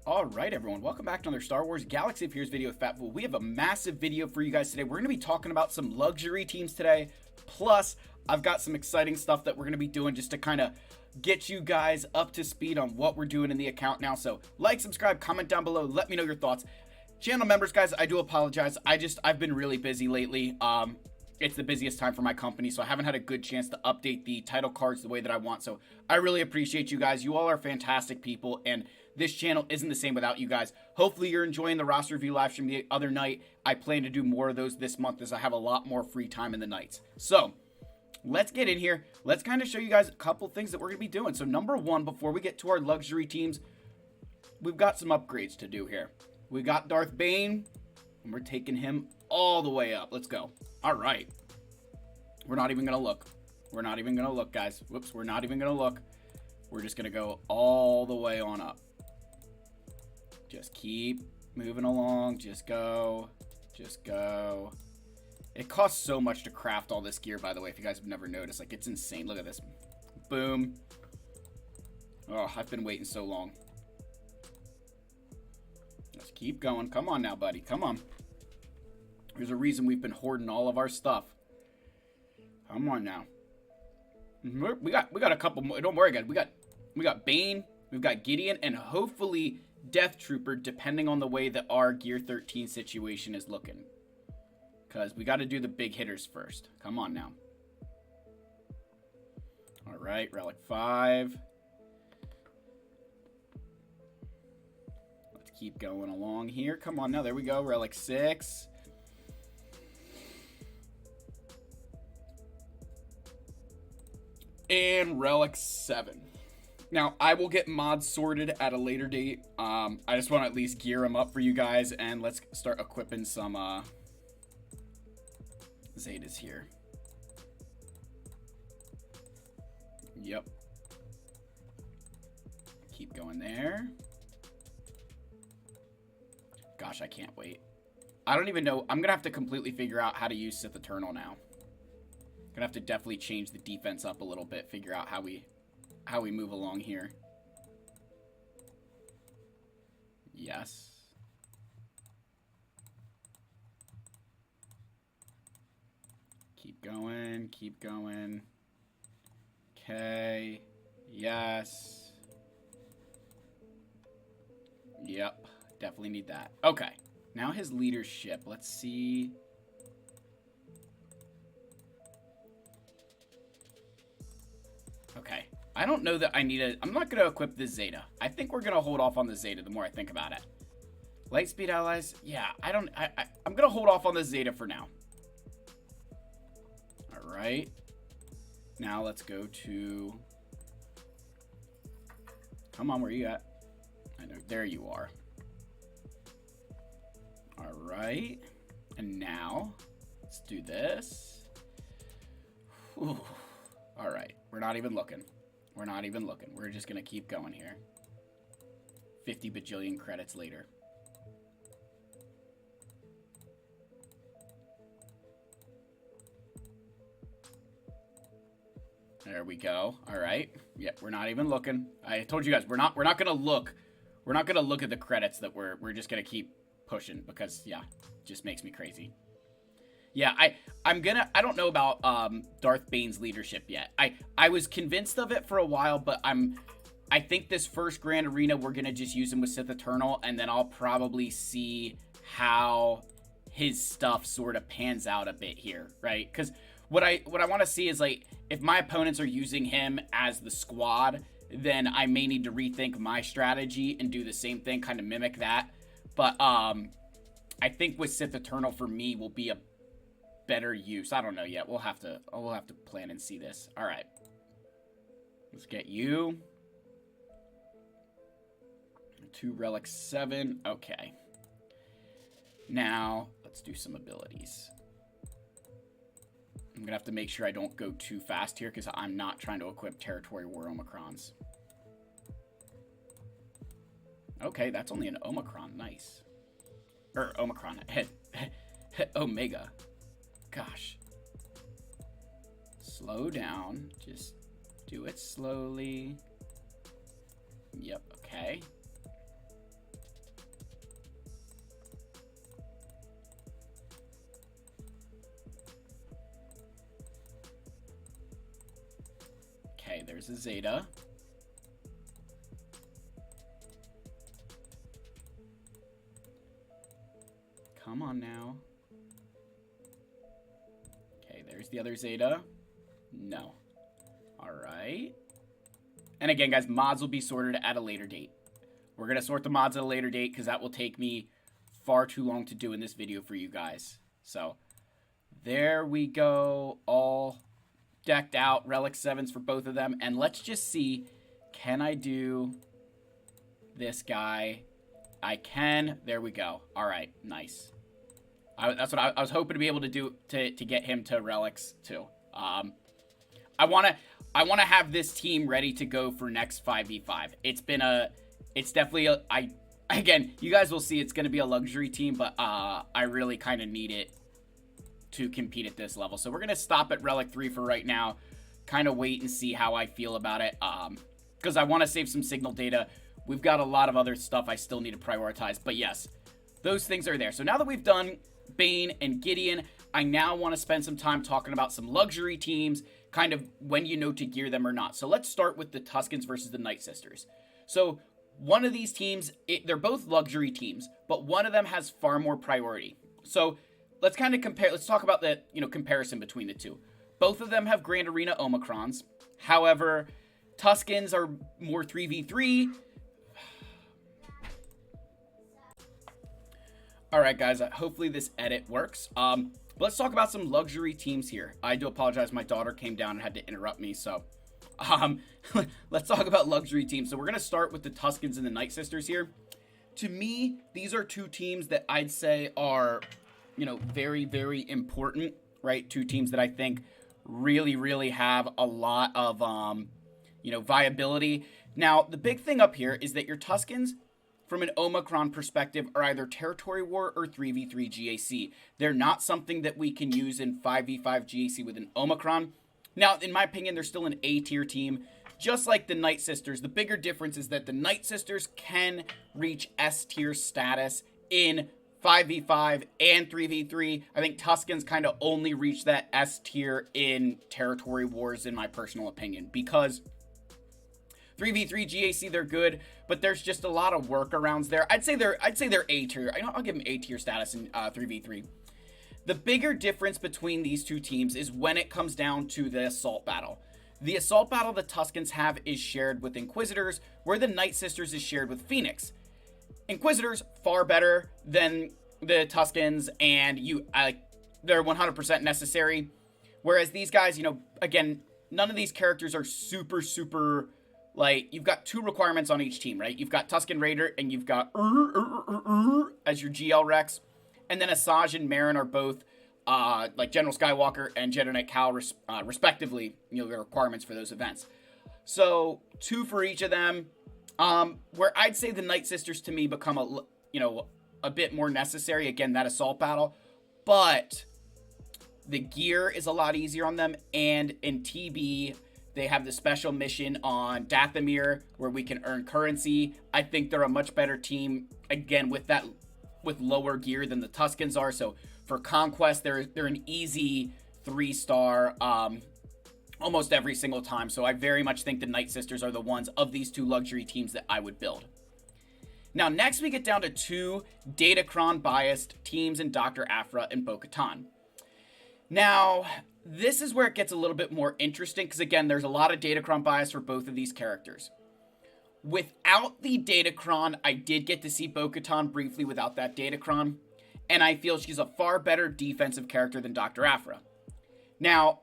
Alright everyone, welcome back to another Star Wars Galaxy of Heroes video with Fatful. We have a massive video for you guys today. We're going to be talking about some luxury teams today. Plus, I've got some exciting stuff that we're going to be doing just to kind of get you guys up to speed on what we're doing in the account now. So, like, subscribe, comment down below, let me know your thoughts. Channel members, guys, I do apologize. I've been really busy lately. It's the busiest time for my company, so I haven't had a good chance to update the title cards the way that I want. So I really appreciate you guys. You all are fantastic people, and this channel isn't the same without you guys. Hopefully you're enjoying the roster review live stream the other night. I plan to do more of those this month as I have a lot more free time in the nights. So let's get in here. Let's kind of show you guys a couple things that we're going to be doing. So number one, before we get to our luxury teams, we've got some upgrades to do here. We got Darth Bane, and we're taking him all the way up. Let's go. All right. We're not even going to look. We're not even going to look, guys. Whoops, we're not even going to look. We're just going to go all the way on up. Just keep moving along. Just go. Just go. It costs so much to craft all this gear, by the way, if you guys have never noticed. Like, it's insane. Look at this. Boom. Oh, I've been waiting so long. Let's keep going. Come on now, buddy. Come on. There's a reason we've been hoarding all of our stuff. Come on now. We got a couple more. Don't worry, guys. We got Bane, we've got Gideon, and hopefully Death Trooper, depending on the way that our Gear 13 situation is looking. Because we got to do the big hitters first. Come on now. All right, Relic 5. Let's keep going along here. Come on now. There we go. Relic 6. And Relic 7. Now, I will get mods sorted at a later date. I just want to at least gear them up for you guys, and let's start equipping some Zetas here. Yep. Keep going there. Gosh, I can't wait. I don't even know. I'm going to have to completely figure out how to use Sith Eternal now. Gonna have to definitely change the defense up a little bit, figure out how we move along here. Yes. Keep going, keep going. Okay. Yes. Yep, definitely need that. Okay. Now his leadership. Let's see. Okay, I don't know that I need a... I'm not going to equip this Zeta. I think we're going to hold off on the Zeta the more I think about it. Lightspeed allies? Yeah, I'm going to hold off on the Zeta for now. All right. Now let's go to... Come on, where you at? I know, there you are. All right. And now, let's do this. Whew. All right, we're not even looking. We're not even looking. We're just going to keep going here. 50 bajillion credits later. There we go. All right. Yeah, we're not even looking. I told you guys, we're not going to look. We're not going to look at the credits that we're just going to keep pushing because, yeah, it just makes me crazy. Yeah, I don't know about Darth Bane's leadership yet. I was convinced of it for a while, but I think this first Grand Arena we're gonna just use him with Sith Eternal, and then I'll probably see how his stuff sort of pans out a bit here, right? Because what I want to see is, like, if my opponents are using him as the squad, then I may need to rethink my strategy and do the same thing, kind of mimic that. But I think with Sith Eternal for me will be a better use. I don't know yet. We'll have to plan and see this. All right. Let's get you. 2 Relic 7. Okay. Now, let's do some abilities. I'm going to have to make sure I don't go too fast here because I'm not trying to equip Territory War Omicrons. Okay, that's only an Omicron. Nice. Or Omicron. Omega. Gosh. Slow down. Just do it slowly. Yep, okay. there's a Zeta. Come on now. Okay, there's the other Zeta. No. Alright. And again, guys, mods will be sorted at a later date. We're going to sort the mods at a later date because that will take me far too long to do in this video for you guys. So, there we go. All decked out. Relic 7s for both of them. And let's just see, can I do this guy? I can. There we go. Alright, nice. That's what I was hoping to be able to do to get him to relics too. I want to have this team ready to go for next 5v5. It's definitely again, you guys will see it's going to be a luxury team, but I really kind of need it to compete at this level. So we're going to stop at relic 3 for right now. Kind of wait and see how I feel about it. Because I want to save some signal data. We've got a lot of other stuff I still need to prioritize, but yes, those things are there. So now that we've done Bane and Gideon, I now want to spend some time talking about some luxury teams, kind of when you know to gear them or not. So let's start with the Tuskens versus the Night Sisters. So one of these teams, they're both luxury teams, but one of them has far more priority. So let's kind of compare. Let's talk about the comparison between the two. Both of them have Grand Arena Omicrons. However, Tuskens are more 3v3. Alright guys, hopefully this edit works. Let's talk about some luxury teams here. I do apologize, my daughter came down and had to interrupt me, so let's talk about luxury teams. So we're going to start with the Tuskens and the Night Sisters here. To me, these are two teams that I'd say are, very, very important, right? Two teams that I think really, really have a lot of, viability. Now, the big thing up here is that your Tuskens, from an Omicron perspective, are either Territory War or 3v3 GAC. They're not something that we can use in 5v5 GAC with an Omicron. Now, in my opinion, they're still an A-tier team, just like the Night Sisters. The bigger difference is that the Night Sisters can reach S-tier status in 5v5 and 3v3. I think Tuskens kind of only reach that S-tier in Territory Wars, in my personal opinion, because 3v3 GAC, they're good, but there's just a lot of workarounds there. I'd say they're A-tier. I'll give them A-tier status in 3v3. The bigger difference between these two teams is when it comes down to the assault battle. The assault battle the Tuskens have is shared with Inquisitors, where the Night Sisters is shared with Phoenix. Inquisitors, far better than the Tuskens, and they're 100% necessary. Whereas these guys, again, none of these characters are super... Like, you've got two requirements on each team, right? You've got Tusken Raider, and you've got as your GL Rex. And then Asajj and Marin are both, like, General Skywalker and Jedi Knight Cal, respectively, the requirements for those events. So, 2 for each of them. Where I'd say the Night Sisters, to me, become a bit more necessary. Again, that assault battle. But the gear is a lot easier on them. And in TB, they have the special mission on Dathomir where we can earn currency. I think they're a much better team, again, with lower gear than the Tuskens are. So for Conquest, they're an easy 3-star almost every single time. So I very much think the Night Sisters are the ones of these two luxury teams that I would build. Now, next we get down to 2 Datacron-biased teams in Dr. Aphra and Bo-Katan. Now, this is where it gets a little bit more interesting because, again, there's a lot of Datacron bias for both of these characters. Without the Datacron, I did get to see Bo-Katan briefly without that Datacron, and I feel she's a far better defensive character than Dr. Aphra. Now,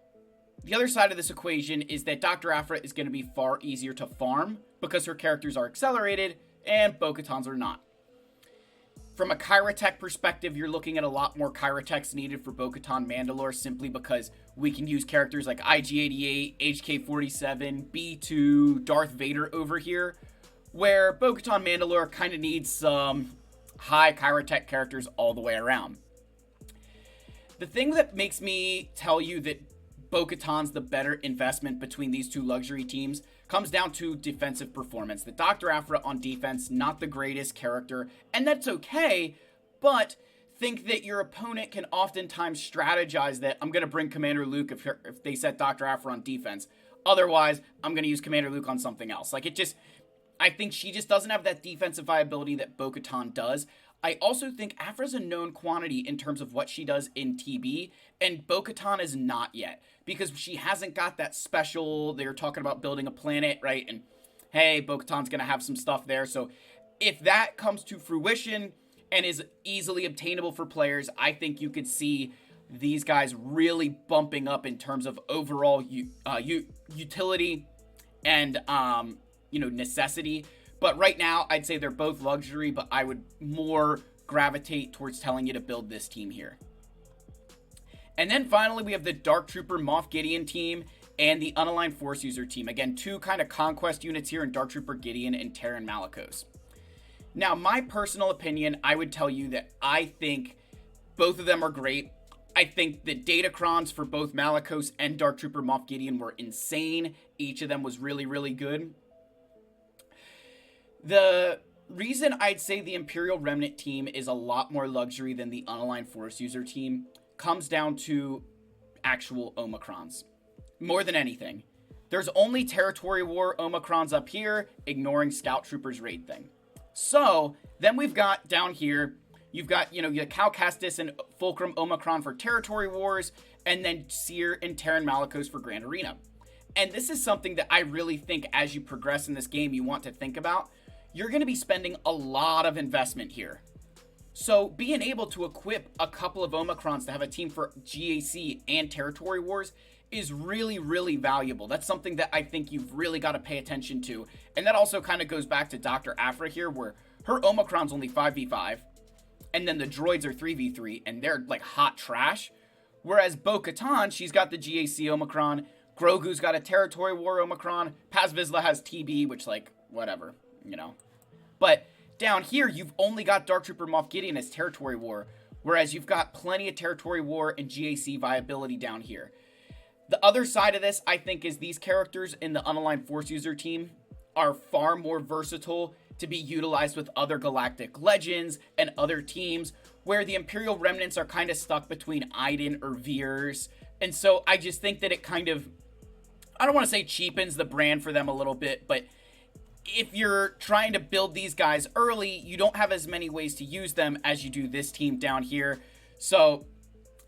the other side of this equation is that Dr. Aphra is going to be far easier to farm because her characters are accelerated and Bo-Katan's are not. From a Kyrotech perspective, you're looking at a lot more Kyrotechs needed for Bo-Katan Mandalore simply because we can use characters like IG-88, HK-47, B2, Darth Vader over here, where Bo-Katan Mandalore kind of needs some high Kyrotech characters all the way around. The thing that makes me tell you that Bo-Katan's the better investment between these two luxury teams comes down to defensive performance. The Dr. Aphra on defense, not the greatest character, and that's okay, but think that your opponent can oftentimes strategize that I'm going to bring Commander Luke if they set Dr. Aphra on defense. Otherwise, I'm going to use Commander Luke on something else. Like, I think she just doesn't have that defensive viability that Bo-Katan does. I also think Afra's a known quantity in terms of what she does in TB, and Bo-Katan is not yet, because she hasn't got that special, they're talking about building a planet, right? And hey, Bo-Katan's going to have some stuff there. So if that comes to fruition and is easily obtainable for players, I think you could see these guys really bumping up in terms of overall utility and, necessity. But right now, I'd say they're both luxury, but I would more gravitate towards telling you to build this team here. And then finally, we have the Dark Trooper Moff Gideon team and the Unaligned Force User team. Again, two kind of conquest units here in Dark Trooper Gideon and Terran Malicos. Now, my personal opinion, I would tell you that I think both of them are great. I think the Datacrons for both Malicos and Dark Trooper Moff Gideon were insane. Each of them was really, really good. The reason I'd say the Imperial Remnant team is a lot more luxury than the Unaligned Force User team comes down to actual Omicrons. More than anything. There's only Territory War Omicrons up here, ignoring Scout Troopers raid thing. So, then we've got down here, you've got, your Cal Kestis and Fulcrum Omicron for Territory Wars, and then Seer and Terran Malicos for Grand Arena. And this is something that I really think as you progress in this game you want to think about. You're going to be spending a lot of investment here. So being able to equip a couple of Omicrons to have a team for GAC and Territory Wars is really, really valuable. That's something that I think you've really got to pay attention to. And that also kind of goes back to Dr. Afra here, where her Omicron's only 5v5, and then the droids are 3v3, and they're like hot trash. Whereas Bo-Katan, she's got the GAC Omicron, Grogu's got a Territory War Omicron, Paz Vizsla has TB, which like, whatever, But down here, you've only got Dark Trooper Moff Gideon as Territory War, whereas you've got plenty of Territory War and GAC viability down here. The other side of this, I think, is these characters in the Unaligned Force User team are far more versatile to be utilized with other Galactic Legends and other teams, where the Imperial Remnants are kind of stuck between Iden or Veers. And so I just think that it kind of, I don't want to say cheapens the brand for them a little bit, but if you're trying to build these guys early, you don't have as many ways to use them as you do this team down here. So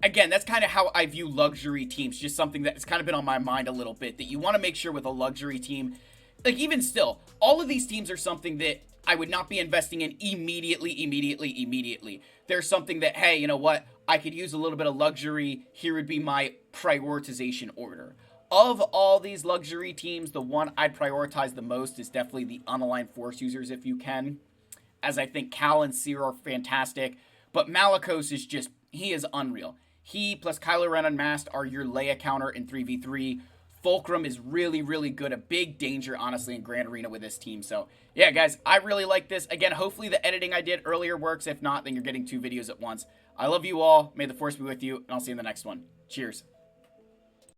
again, that's kind of how I view luxury teams, just something that's kind of been on my mind a little bit, that you want to make sure with a luxury team, like even still, all of these teams are something that I would not be investing in immediately. There's something that, hey, you know what, I could use a little bit of luxury, here would be my prioritization order. Of all these luxury teams, the one I'd prioritize the most is definitely the Unaligned Force Users if you can, as I think Cal and Seer are fantastic, but Malicos is just, he is unreal. He plus Kylo Ren Unmasked are your Leia counter in 3v3. Fulcrum is really, really good. A big danger, honestly, in Grand Arena with this team. So, yeah, guys, I really like this. Again, hopefully the editing I did earlier works. If not, then you're getting 2 videos at once. I love you all. May the Force be with you, and I'll see you in the next one. Cheers.